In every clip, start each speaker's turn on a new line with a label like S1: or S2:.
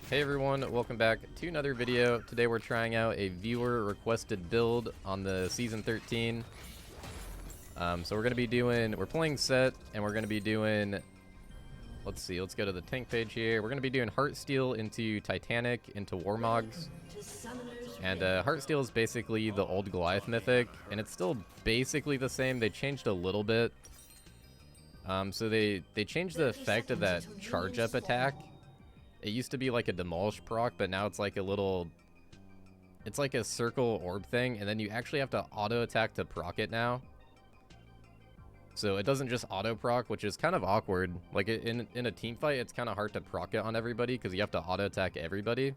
S1: Hey everyone, welcome back to another video. Today we're trying out a viewer requested build on the Season 13. So we're playing Sett, and we're going to be doing, let's go to the tank page here. We're going to be doing Heartsteel into Titanic into Warmogs. And Heartsteel is basically the old Goliath mythic, and it's still basically the same. They changed a little bit. So they changed the effect of that charge up attack. It used to be like a demolish proc, but now it's like it's like a circle orb thing, and then you actually have to auto attack to proc it now. So it doesn't just auto proc, which is kind of awkward. Like in a team fight, it's kind of hard to proc it on everybody because you have to auto attack everybody.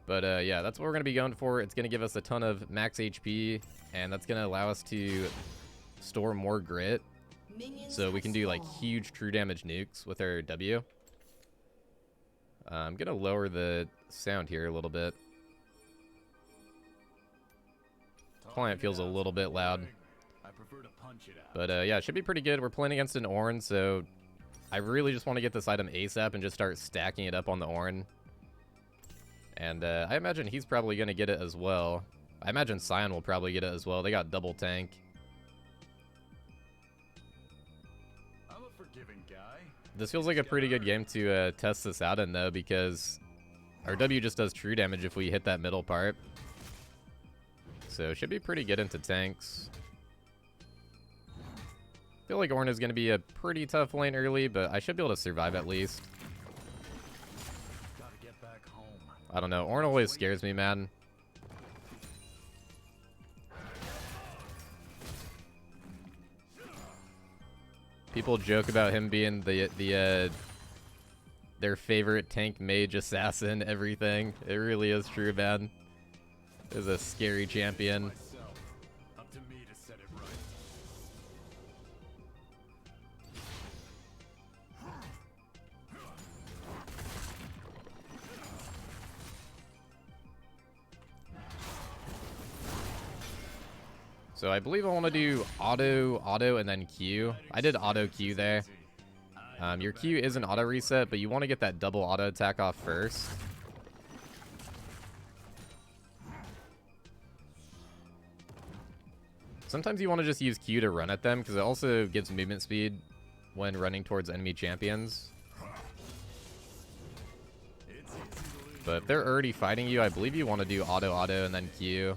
S1: But yeah, that's what we're going to be going for. It's going to give us a ton of max HP, and that's going to allow us to store more grit. So we can do like huge true damage nukes with our W. I'm going to lower the sound here a little bit. Client feels a little bit loud. But yeah, it should be pretty good. We're playing against an Ornn, so I really just want to get this item ASAP and just start stacking it up on the Ornn. And I imagine he's probably going to get it as well. I imagine Scion will probably get it as well. They got double tank.
S2: I'm a forgiving guy.
S1: This feels like a pretty good game to test this out in, though, because our W just does true damage if we hit that middle part. So should be pretty good into tanks. I feel like Ornn is going to be a pretty tough lane early, but I should be able to survive at least.
S2: Gotta get back home.
S1: I don't know. Ornn always scares me, man. People joke about him being their favorite tank mage assassin, everything. It really is true, man. Is a scary champion.
S2: Up to me to set it right.
S1: So I believe I want to do auto, and then Q. I did auto Q there. Your Q is an auto reset, but you want to get that double auto attack off first. Sometimes you want to just use Q to run at them, because it also gives movement speed when running towards enemy champions. But if they're already fighting you, I believe you want to do auto, and then Q.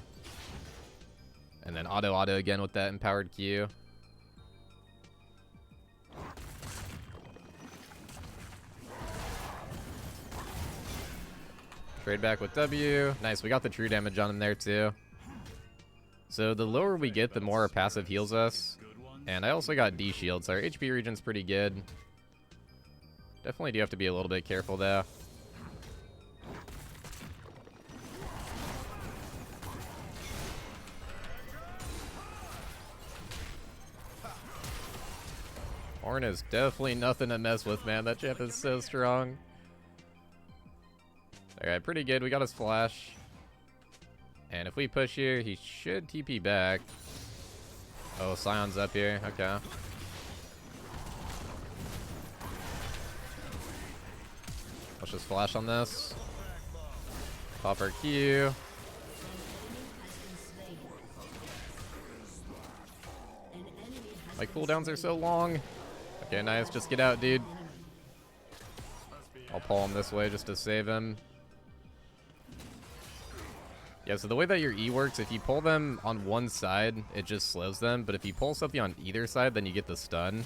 S1: And then auto again with that empowered Q. Trade back with W. Nice, we got the true damage on him there too. So the lower we get, the more our passive heals us. And I also got D shield, so our HP regen's pretty good. Definitely do have to be a little bit careful though. Ornn is definitely nothing to mess with, man. That champ is so strong. Alright, pretty good. We got his flash. And if we push here, he should TP back. Oh, Sion's up here. Okay. Let's just flash on this. Pop our Q. My cooldowns are so long. Okay, nice. Just get out, dude. I'll pull him this way just to save him. Yeah, so the way that your E works, if you pull them on one side, it just slows them. But if you pull something on either side, then you get the stun.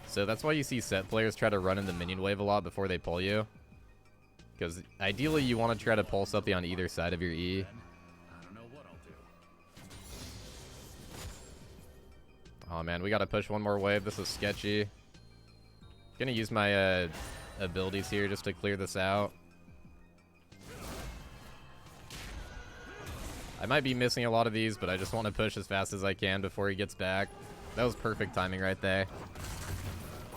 S1: So that's why you see Sett players try to run in the minion wave a lot before they pull you. Because ideally, you want to try to pull something on either side of your E. Oh man, we gotta push one more wave. This is sketchy. Gonna use my abilities here just to clear this out. I might be missing a lot of these, but I just want to push as fast as I can before he gets back. That was perfect timing right there.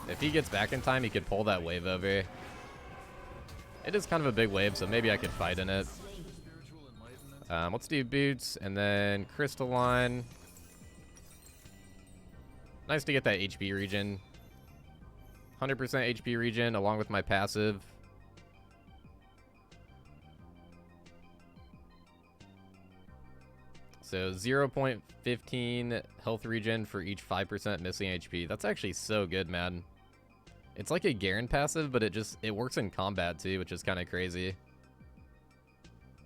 S1: If he gets back in time, he could pull that wave over. It is kind of a big wave, so maybe I could fight in it. Let's do boots and then crystalline. Nice to get that HP regen. 100% HP regen along with my passive. So 0.15 health regen for each 5% missing HP. That's actually so good, man. It's like a Garen passive, but it works in combat too, which is kind of crazy.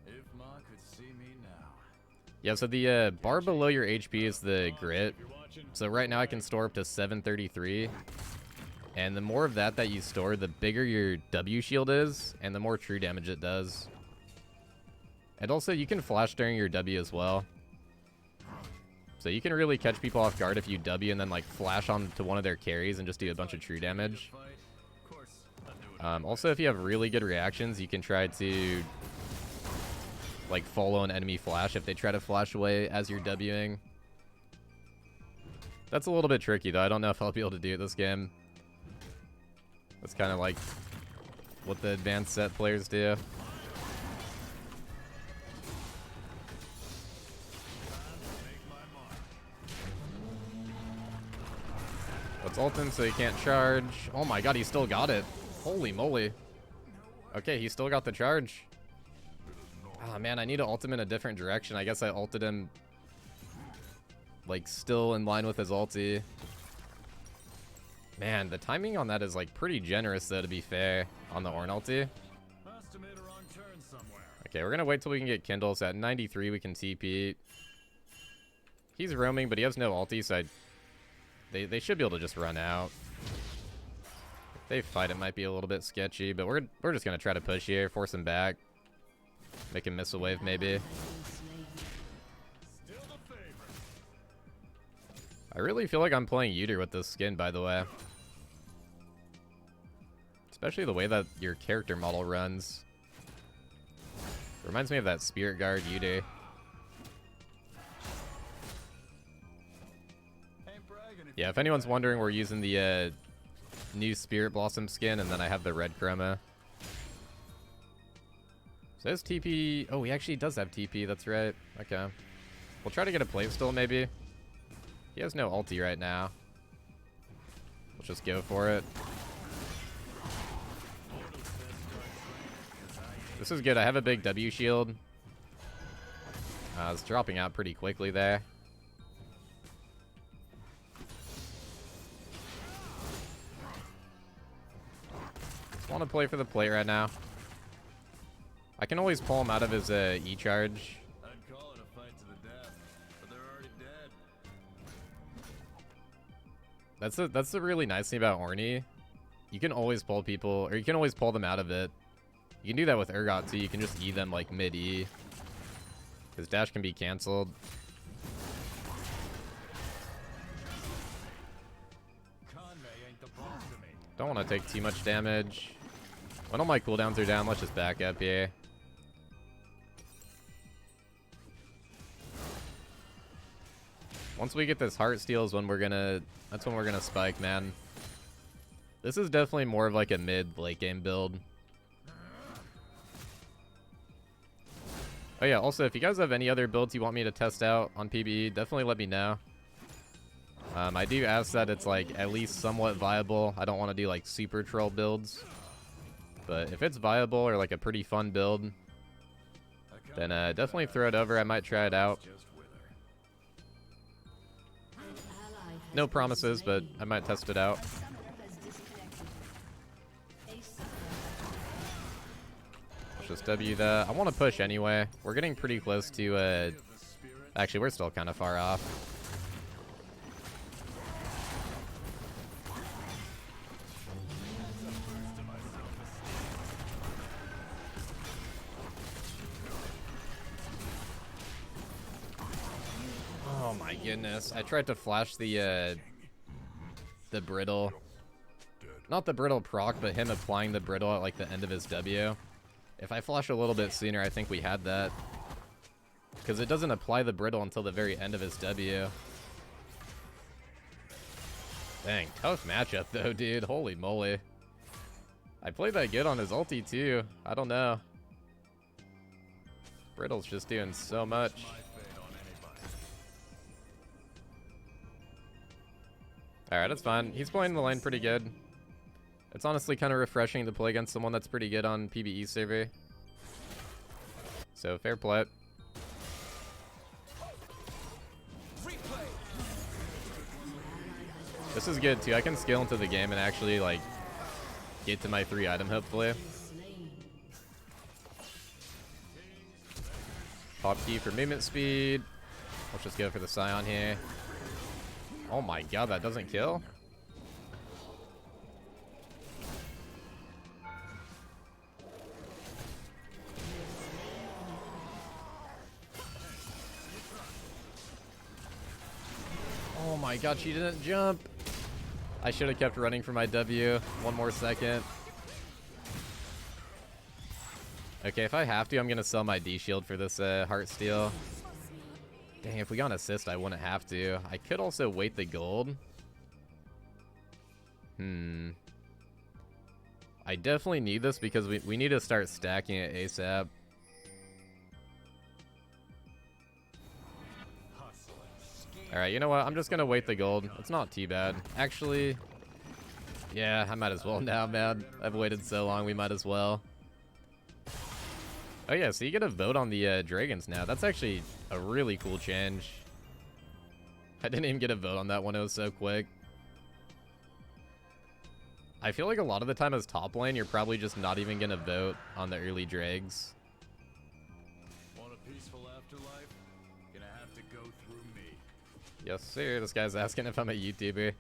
S2: If Ma could see me now.
S1: Yeah, so the bar below your HP is the grit. So right now I can store up to 733. And the more of that you store, the bigger your W shield is, and the more true damage it does. And also, you can flash during your W as well. So you can really catch people off guard if you W and then like flash onto one of their carries and just do a bunch of true damage. Also, if you have really good reactions, you can try to like follow an enemy flash if they try to flash away as you're Wing. That's a little bit tricky though. I don't know if I'll be able to do it this game. That's kind of like what the advanced Sett players do. Let's ult him so he can't charge. Oh my god, he still got it. Holy moly. Okay, he still got the charge. Oh man, I need to ult him in a different direction. I guess I ulted him like still in line with his ulti. Man, the timing on that is like pretty generous though, to be fair, on the Ornn ulti. Okay, we're gonna wait till we can get Kindle. So at 93 we can TP. He's roaming, but he has no ulti, so they should be able to just run out. If they fight, it might be a little bit sketchy, but we're just gonna try to push here, force him back, make him miss a wave maybe. I really feel like I'm playing Udyr with this skin, by the way. Especially the way that your character model runs. Reminds me of that Spirit Guard Udyr. Yeah, if anyone's wondering, we're using the new Spirit Blossom skin, and then I have the red chroma. So his TP... Oh, he actually does have TP, that's right. Okay. We'll try to get a playstyle, maybe. He has no ulti right now. Let's just go for it. This is good. I have a big W shield. It's dropping out pretty quickly there. Just want to play for the plate right now. I can always pull him out of his E-charge.
S2: I'd call it a fight to the death, but they're already dead.
S1: That's the really nice thing about Ornn. You can always pull people, or you can always pull them out of it. You can do that with Urgot too. You can just E them like mid-E. His dash can be cancelled. Don't want to take too much damage. When all my cooldowns are down, let's just back up here. Once we get this Heartsteel is when we're gonna... That's when we're gonna spike, man. This is definitely more of like a mid-late game build. Oh yeah, also, if you guys have any other builds you want me to test out on PBE, definitely let me know. I do ask that it's like at least somewhat viable. I don't want to do like super troll builds. But if it's viable or like a pretty fun build, then definitely throw it over. I might try it out. No promises, but I might test it out. Let's just W that. I want to push anyway. We're getting pretty close to... Actually, we're still kind of far off. Oh my goodness. I tried to flash the brittle. Not the brittle proc, but him applying the brittle at like the end of his W. If I flash a little bit sooner, I think we had that. Because it doesn't apply the brittle until the very end of his W. Dang, tough matchup though, dude. Holy moly. I played that good on his ulti too. I don't know. Brittle's just doing so much. Alright, that's fine. He's playing the lane pretty good. It's honestly kind of refreshing to play against someone that's pretty good on PBE server. So, fair play. This is good too. I can scale into the game and actually like get to my 3 item hopefully. Pop key for movement speed. Let's just go for the Scion here. Oh my god, that doesn't kill? Oh my god, she didn't jump. I should have kept running for my W. 1 more second. Okay, if I have to, I'm going to sell my D shield for this Heartsteel. Dang, if we got an assist, I wouldn't have to. I could also wait the gold. I definitely need this because we need to start stacking it ASAP. Alright, you know what? I'm just going to wait the gold. It's not too bad. Actually, yeah, I might as well now, man. I've waited so long, we might as well. Oh yeah, so you get a vote on the dragons now. That's actually a really cool change. I didn't even get a vote on that one. It was so quick. I feel like a lot of the time as top lane, you're probably just not even going to vote on the early drags.
S2: Want a peaceful afterlife? Gonna have to go through me.
S1: Yes, sir. This guy's asking if I'm a YouTuber.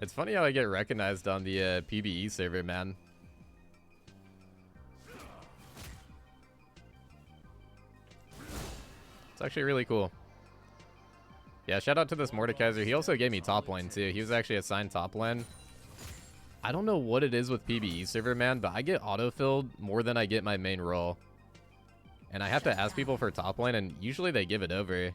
S1: It's funny how I get recognized on the PBE server, man. It's actually really cool. Yeah, shout out to this Mordekaiser. He also gave me top lane, too. He was actually assigned top lane. I don't know what it is with PBE server, man, but I get autofilled more than I get my main role. And I have to ask people for top lane, and usually they give it over.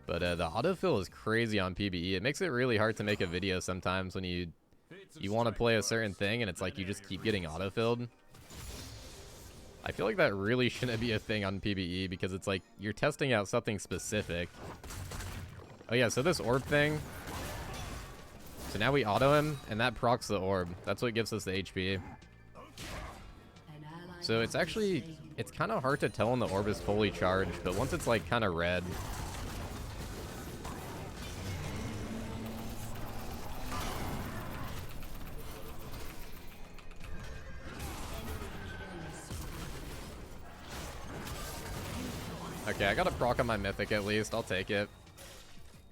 S1: But the autofill is crazy on PBE. It makes it really hard to make a video sometimes when you want to play a certain thing, and it's like you just keep getting autofilled. I feel like that really shouldn't be a thing on PBE because it's like you're testing out something specific. Oh yeah, so this orb thing. So now we auto him, and that procs the orb. That's what gives us the HP. So it's actually, it's kind of hard to tell when the orb is fully charged, but once it's like kind of red. Okay, I got a proc on my mythic at least. I'll take it.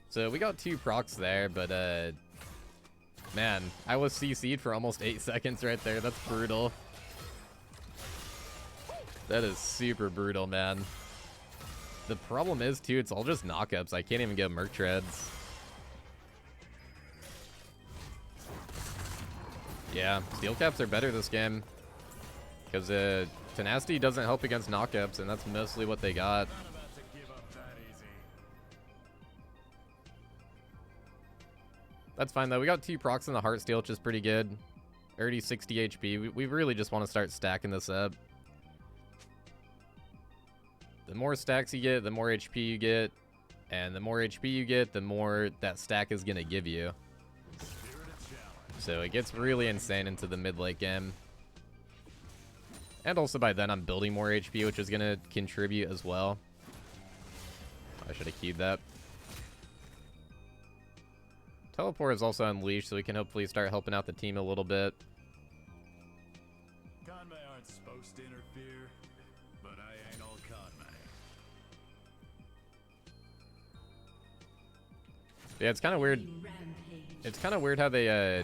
S1: So we got 2 procs there, but man, I was CC'd for almost 8 seconds right there. That's brutal. That is super brutal, man. The problem is, too, it's all just knockups. I can't even get Merc Treads. Yeah, steel caps are better this game. Because tenacity doesn't help against knockups, and that's mostly what they got. That's fine, though. We got 2 procs in the Heartsteel, which is pretty good. Already 60 HP. We really just want to start stacking this up. The more stacks you get, the more HP you get. And the more HP you get, the more that stack is going to give you. So it gets really insane into the mid-late game. And also by then I'm building more HP, which is going to contribute as well. I should have keyed that. Teleport is also unleashed, so we can hopefully start helping out the team a little bit.
S2: Conmay aren't supposed to interfere, but I ain't all Conmay.
S1: Yeah, it's kind of weird. It's kind of weird how they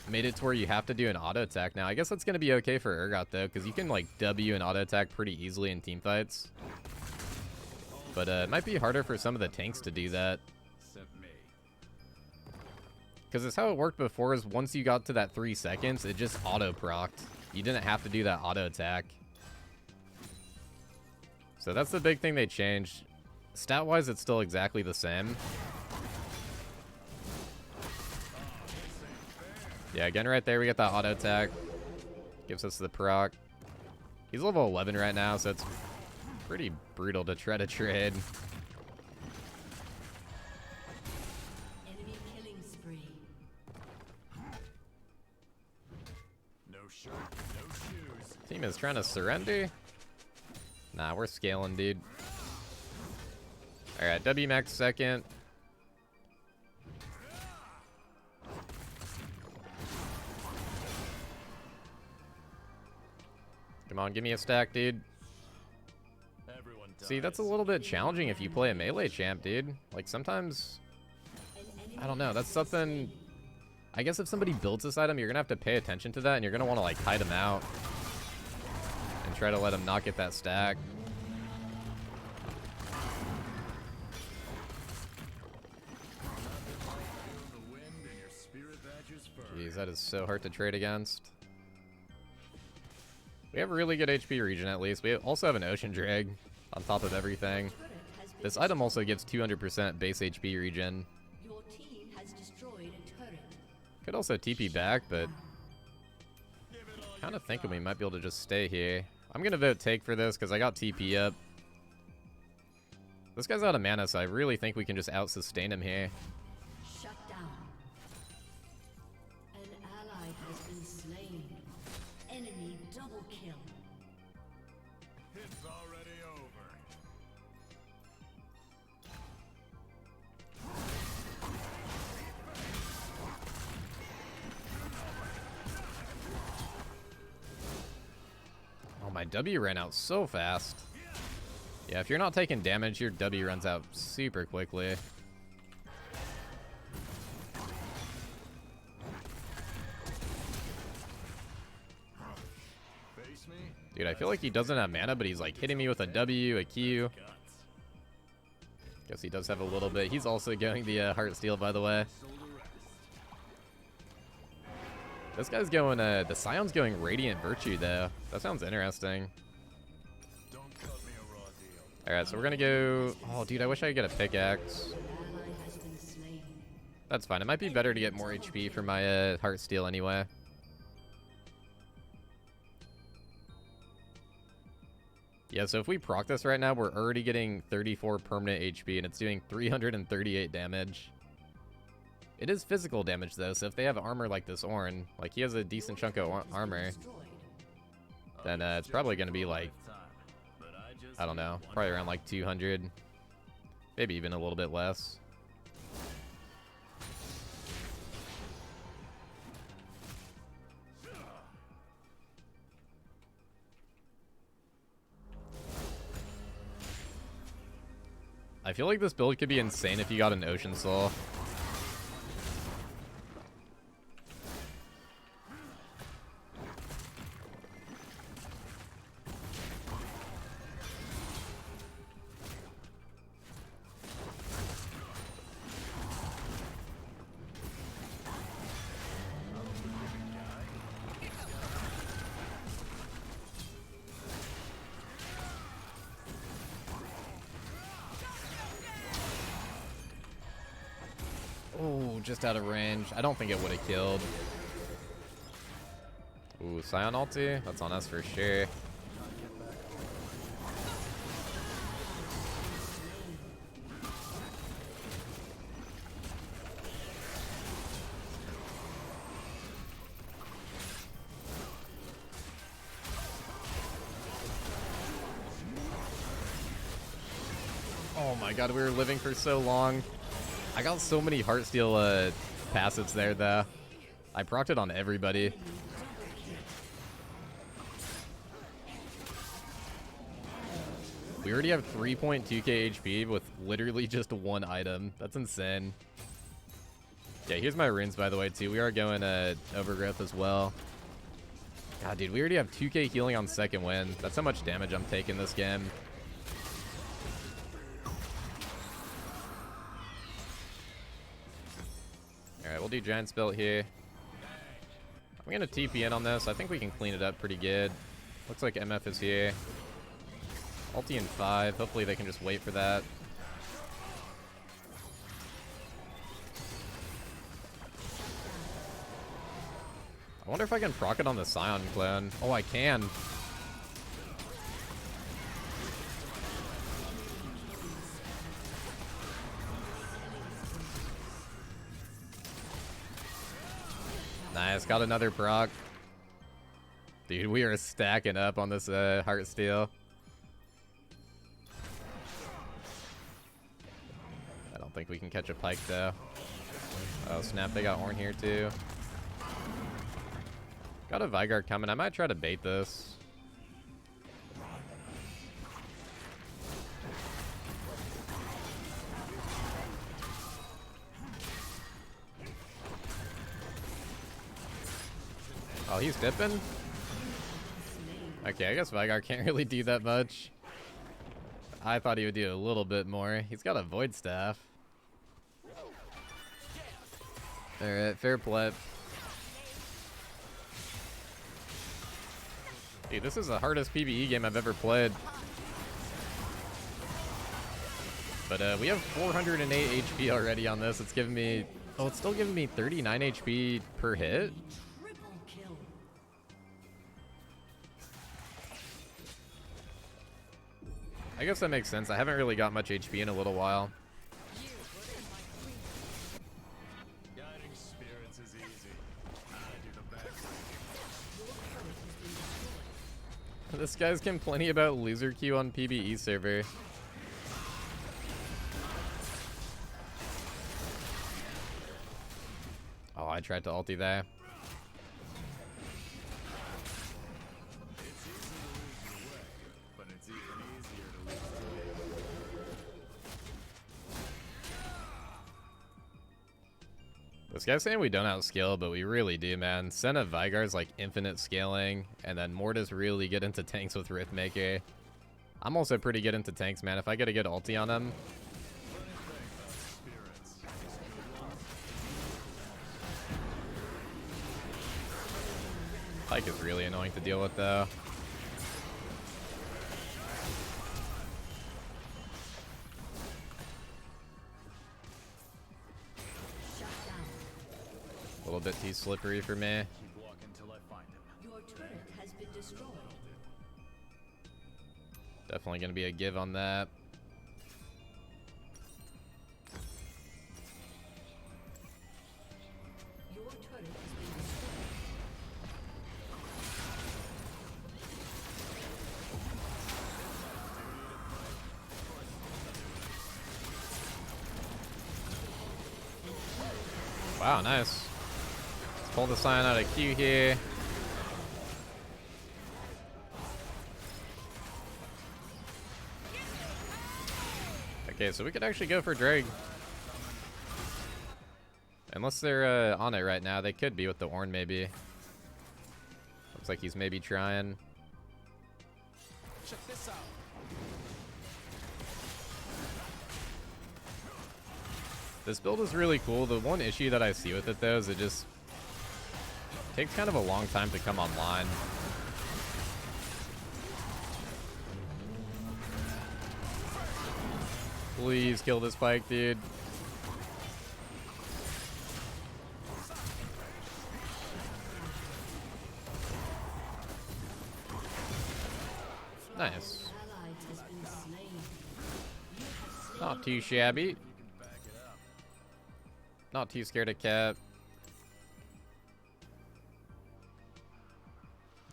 S1: made it to where you have to do an auto attack now. I guess that's going to be okay for Urgot, though, because you can, like, W and auto attack pretty easily in team fights. But it might be harder for some of the tanks to do that. Because it's how it worked before, is once you got to that 3 seconds, it just auto-procced. You didn't have to do that auto attack. So that's the big thing they changed. Stat-wise, it's still exactly the same. Yeah, again, right there, we get that auto attack. Gives us the proc. He's level 11 right now, so it's pretty brutal to try to trade. Team is trying to surrender. Nah, we're scaling, dude. Alright, W max second. Come on, give me a stack, dude.
S2: Everyone
S1: See, that's a
S2: dies.
S1: little bit challenging if you play a melee champ, dude. Like, sometimes... I don't know, that's something... I guess if somebody builds this item, you're gonna have to pay attention to that, and you're gonna want to, like, hide him out. And try to let him not get that stack.
S2: The wind and your spirit badges firm.
S1: Jeez, that is so hard to trade against. We have a really good HP regen at least. We also have an Ocean Drag on top of everything. This item also gives 200% base HP regen.
S3: Your team has destroyed a turret.
S1: Could also TP back, but kind of thinking we might be able to just stay here. I'm going to vote take for this because I got TP up. This guy's out of mana, so I really think we can just out-sustain him here.
S3: Shut down. An ally has been slain. Enemy double kill.
S2: It's already over.
S1: Oh, my W ran out so fast. Yeah, if you're not taking damage, your W runs out super quickly.
S2: Face me.
S1: Dude, I feel like he doesn't have mana, but he's like hitting me with a W, a Q.
S2: Guts.
S1: Guess he does have a little bit. He's also going the Heartsteel, by the way.
S2: Soul to rest.
S1: This guy's going, the Scion's going Radiant Virtue, though. That sounds interesting.
S2: Don't cut me a raw deal.
S1: Alright, so we're gonna go... Oh, dude, I wish I could get a pickaxe.
S3: Ally has been slain.
S1: That's fine. It might be better to get more HP for my Heartsteel anyway. Yeah, so if we proc this right now, we're already getting 34 permanent HP, and it's doing 338 damage. It is physical damage, though, so if they have armor like this Ornn, like he has a decent chunk of armor, then it's probably going to be like, I don't know, probably around like 200. Maybe even a little bit less. I feel like this build could be insane if you got an Ocean Soul. Oh, just out of range. I don't think it would have killed. Ooh, Scion ulti? That's on us for sure. Oh my god, we were living for so long. I got so many Heartsteel passives there, though. I procced it on everybody. We already have 3.2k HP with literally just one item. That's insane. Yeah, here's my runes, by the way, too. We are going Overgrowth as well. God, dude, we already have 2k healing on second wind. That's how much damage I'm taking this game. Alright, we'll do Giant Spell here. I'm going to TP in on this. I think we can clean it up pretty good. Looks like MF is here. Ulti in 5. Hopefully they can just wait for that. I wonder if I can proc it on the Scion clone. Oh, I can. Nice, got another proc. Dude, we are stacking up on this Heartsteel. I don't think we can catch a pike, though. Oh, snap, they got Ornn here, too. Got a Vigard coming. I might try to bait this. Oh, he's dipping? Okay, I guess Vigar can't really do that much. I thought he would do a little bit more. He's got a Void Staff. Alright, fair play. Dude, this is the hardest PvE game I've ever played. But we have 408 HP already on this. It's giving me... Oh, it's still giving me 39 HP per hit?
S3: Triple kill.
S1: I guess that makes sense. I haven't really got much HP in a little while.
S2: Guiding spirits is easy. I do the best.
S1: This guy's complaining about loser queue on PvE server. Oh, I tried to ulti there.
S2: It's easy to lose your way, but it's even easier to lose the game.
S1: This guy's saying we don't outscale, but we really do, man. Senna Vigar's like infinite scaling, and then Mortis really get into tanks with Riftmaker. I'm also pretty good into tanks, man. If I get a good ulti on him. Pyke is really annoying to deal with, though. A little bit too slippery for me.
S2: Keep walking till I find him.
S3: Your turret has been destroyed.
S1: Definitely going to be a give on that.
S3: Your turret has been destroyed.
S1: Wow, nice. Let's pull the sign out of Q here. Okay, so we could actually go for Drake. Unless they're on it right now. They could be with the Ornn, maybe. Looks like he's maybe trying.
S2: Check this out.
S1: This build is really cool. The one issue that I see with it, though, is it just takes kind of a long time to come online. Please kill this Pyke, dude. Nice.
S3: Ally has been slain.
S1: Not too shabby. Not too scared of Cat.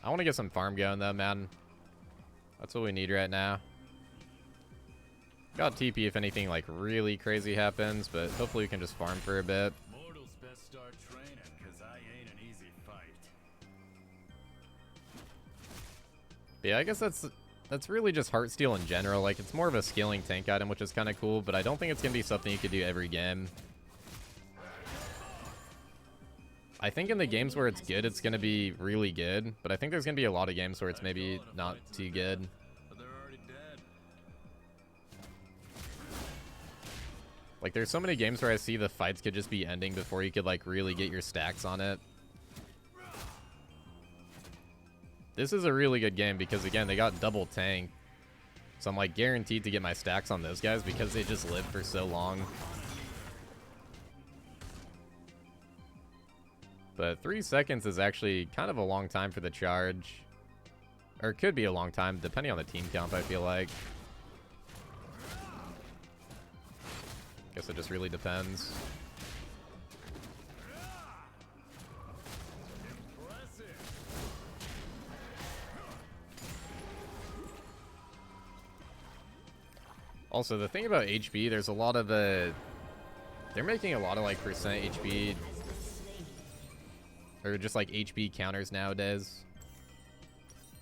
S1: I want to get some farm going, though, man. That's what we need right now. Got TP if anything like really crazy happens, but hopefully we can just farm for a bit.
S2: Mortals best start training, cause I ain't an easy fight.
S1: Yeah, I guess that's really just Heartsteel in general. Like, it's more of a scaling tank item, which is kind of cool, but I don't think it's going to be something you could do every game. I think in the games where it's good, it's going to be really good, but I think there's going to be a lot of games where it's maybe not too good.
S2: But they're already dead.
S1: Like, there's so many games where I see the fights could just be ending before you could, like, really get your stacks on it. This is a really good game because, again, they got double tank. So I'm, like, guaranteed to get my stacks on those guys because they just live for so long. But 3 seconds is actually kind of a long time for the charge. Or it could be a long time, depending on the team count, I feel like. Guess it just really depends. Also, the thing about HP, there's a lot of they're making a lot of like percent HP or just like HP counters nowadays.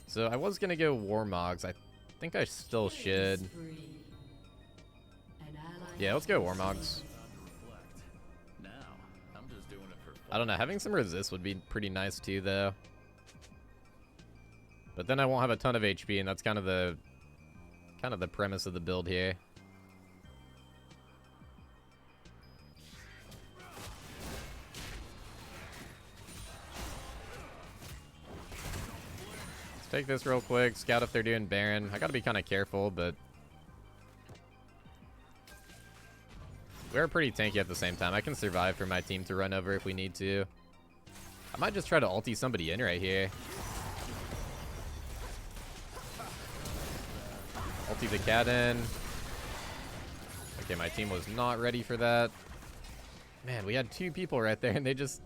S1: So I was gonna go Warmogs. I think I still should. Yeah, let's go Warmogs.
S2: Now, I'm just doing it for fun.
S1: I don't know, having some resist would be pretty nice too, though. But then I won't have a ton of HP, and that's kind of the premise of the build here. Let's take this real quick, scout if they're doing Baron. I gotta be kind of careful, but we're pretty tanky at the same time. I can survive for my team to run over if we need to. I might just try to ulti somebody in right here. Ulti the cat in. Okay, my team was not ready for that. Man, we had 2 people right there and they just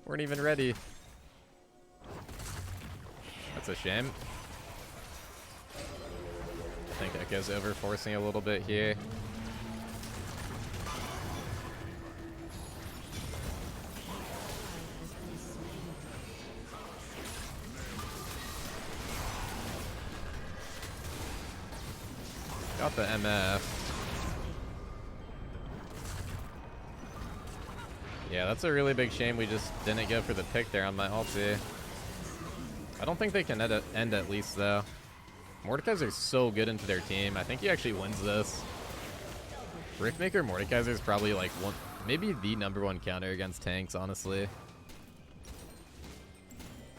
S1: weren't even ready. That's a shame. I think Echo's over forcing a little bit here. Got the MF. Yeah, that's a really big shame we just didn't go for the pick there on my ulti. I don't think they can end at least, though. Mordekaiser is so good into their team. I think he actually wins this. Riftmaker Mordekaiser is probably like maybe the #1 counter against tanks, honestly.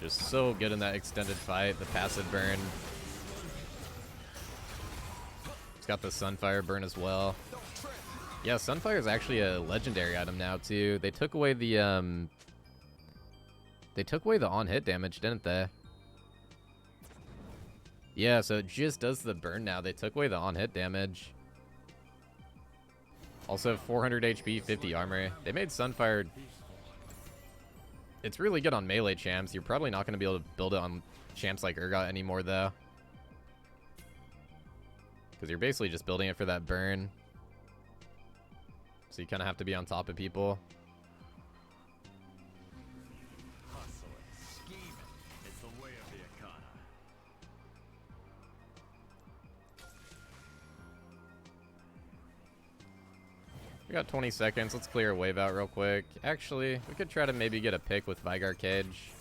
S1: Just so good in that extended fight. The passive burn. Got the Sunfire burn as well. Yeah, Sunfire is actually a legendary item now too. They took away the on-hit damage, didn't they? Yeah, so it just does the burn now. They took away the on-hit damage. Also 400 HP, 50 armor. They made Sunfire. It's really good on melee champs. You're probably not going to be able to build it on champs like Urgot anymore though. Because you're basically just building it for that burn. So you kind of have to be on top of people.
S2: Hustling, scheming. It's the way of the Akana.
S1: We got 20 seconds. Let's clear a wave out real quick. Actually, we could try to maybe get a pick with Vygar Cage.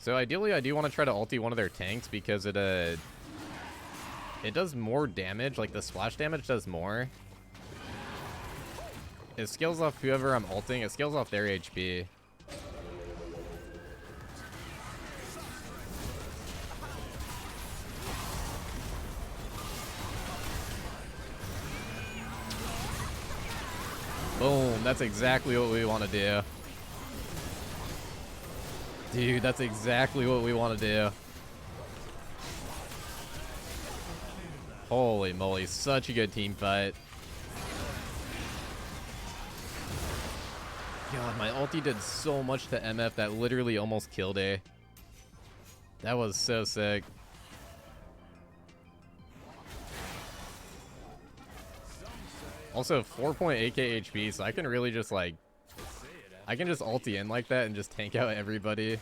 S1: So ideally, I do want to try to ulti one of their tanks because it does more damage. Like the splash damage does more. It scales off whoever I'm ulting. It scales off their HP. Boom. That's exactly what we want to do. Dude, that's exactly what we want to do. Holy moly, such a good team fight. God, my ulti did so much to MF that literally almost killed A. That was so sick. Also, 4.8k HP, so I can really just like... I can just ulti in like that and just tank out everybody.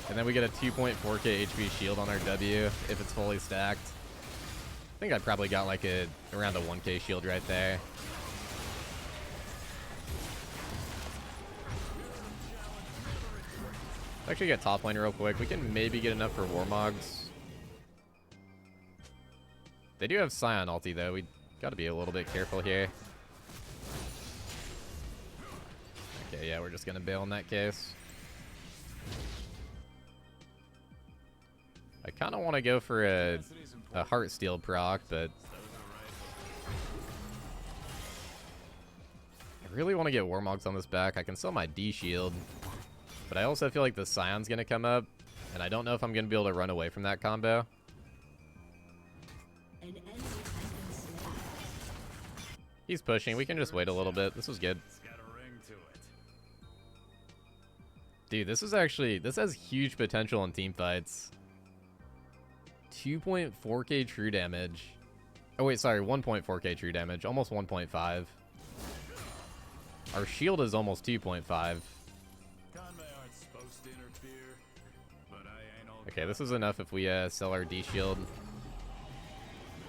S1: And then we get a 2.4k HP shield on our W if it's fully stacked. I think I probably got like around a 1k shield right there. Let's actually get top lane real quick. We can maybe get enough for Warmogs. They do have Scion ulti though. We gotta be a little bit careful here. Okay, yeah, we're just gonna bail in that case. I kind of want to go for a Heartsteel proc, but I really want to get Warmogs on this back. I can sell my D shield, but I also feel like the Scion's gonna come up, and I don't know if I'm gonna be able to run away from that combo. He's pushing. We can just wait a little bit. This was good. Dude, this has huge potential in team fights. 2.4k true damage. Oh wait, sorry, 1.4k true damage. Almost 1.5. Our shield is almost 2.5. Okay, this is enough if we sell our D shield.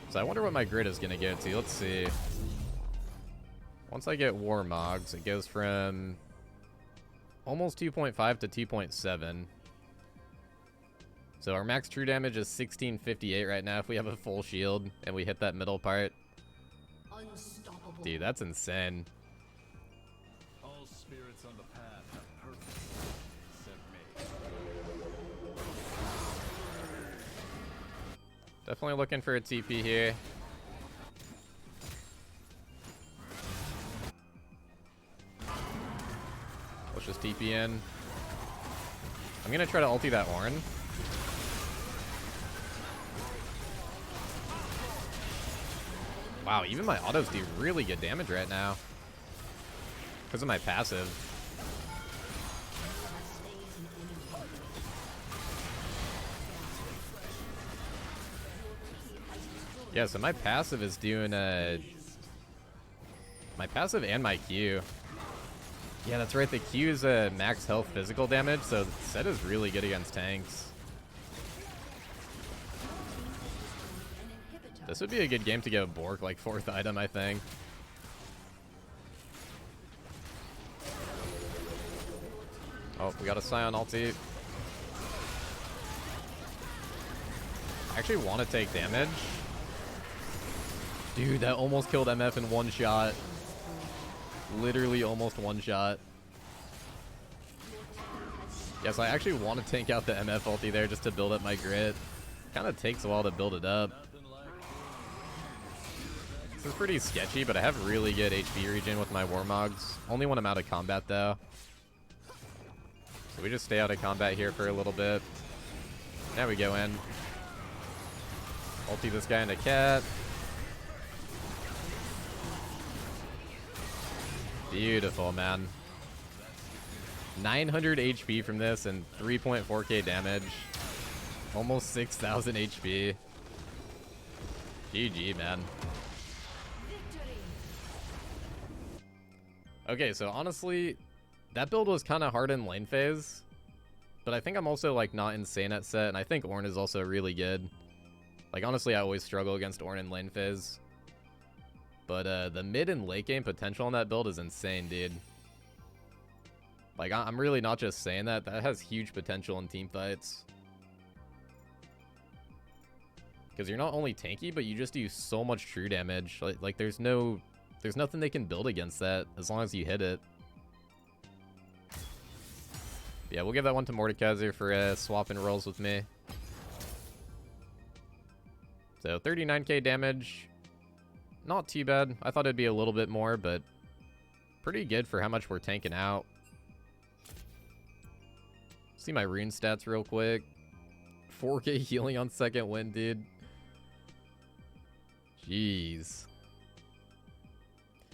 S1: So I wonder what my grid is gonna get to. Let's see. Once I get Warmogs, it goes from almost 2.5 to 2.7. So our max true damage is 1658 right now if we have a full shield and we hit that middle part.
S3: Unstoppable.
S1: Dude, that's insane.
S2: All spirits on the path have purpose, except me.
S1: Definitely looking for a TP here. Let's just TP in. I'm gonna try to ulti that Ornn. Wow, even my autos do really good damage right now. Because of my passive. Yeah, so my passive is doing my passive and my Q. Yeah, that's right. The Q is max health physical damage, so Sett is really good against tanks. This would be a good game to go Bork, like 4th item, I think. Oh, we got a Scion ulti. I actually want to take damage. Dude, that almost killed MF in one shot. Literally almost one shot. Yes, I actually want to tank out the MF ulti there just to build up my grit. Kind of takes a while to build it up. This is pretty sketchy, but I have really good HP regen with my Warmogs. Only when I'm out of combat, though. So we just stay out of combat here for a little bit. Now we go in. Ulti this guy into cat. Beautiful, man. 900 HP from this and 3.4k damage. Almost 6,000 HP. GG, man. Okay, so honestly, that build was kind of hard in lane phase. But I think I'm also, like, not insane at Sett, and I think Ornn is also really good. Like, honestly, I always struggle against Ornn in lane phase. But the mid and late game potential on that build is insane, dude. Like, I'm really not just saying that. That has huge potential in team fights. Because you're not only tanky, but you just do so much true damage. Like there's nothing they can build against that as long as you hit it. Yeah, we'll give that one to Mordekaiser for swapping roles with me. So 39k damage. Not too bad. I thought it'd be a little bit more, but pretty good for how much we're tanking out. See my rune stats real quick. 4k healing on second wind, dude. Jeez.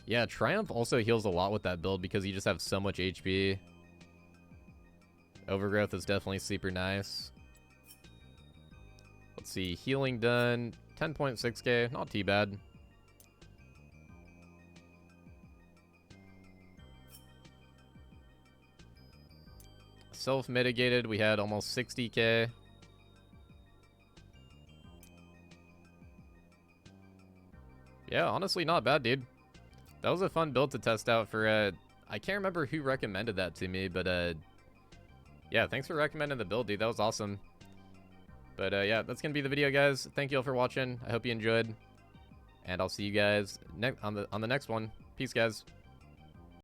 S1: Yeah, Triumph also heals a lot with that build because you just have so much HP. Overgrowth is definitely super nice. Let's see, healing done. 10.6k, not too bad. Self-mitigated, we had almost 60k. Yeah, honestly, not bad, dude. That was a fun build to test out for, I can't remember who recommended that to me, but, yeah, thanks for recommending the build, dude. That was awesome. But, yeah, that's gonna be the video, guys. Thank you all for watching. I hope you enjoyed. And I'll see you guys on the next one. Peace, guys.